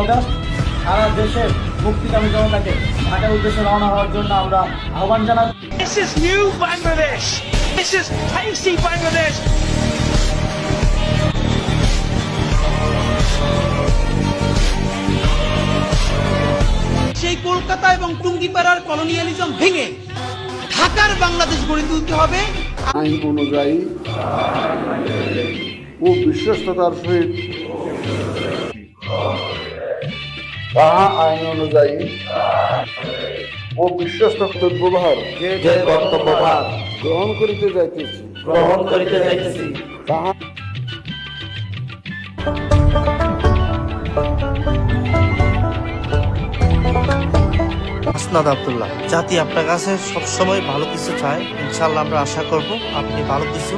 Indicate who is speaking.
Speaker 1: August সারা দেশের মুক্তিকামী জনতাকে ঢাকার উদ্দেশ্যে রওনা হওয়ার জন্য আমরা আহ্বান জানাই।
Speaker 2: This is new Bangladesh. This is tasty Bangladesh.
Speaker 3: সেই কলকাতা এবং টুঙ্গিপাড়ার কলোনিয়ালিজম ভেঙে ঢাকার বাংলাদেশ গড়ে তুলতে হবে।
Speaker 4: আইন অনুযায়ী ও বিশ্বস্ততার সহিত তাহা আইন অনুযায়ী ও বিশ্বস্ত ব্যবহার
Speaker 1: যে কর্তব্যভার
Speaker 4: গ্রহণ করিতে যাইতেছি তাহা
Speaker 5: আসনাদ আব্দুল্লাহ। জাতি আপনার কাছে সবসময় ভালো কিছু চায়, ইনশাল্লাহ আমরা আশা করব আপনি ভালো কিছু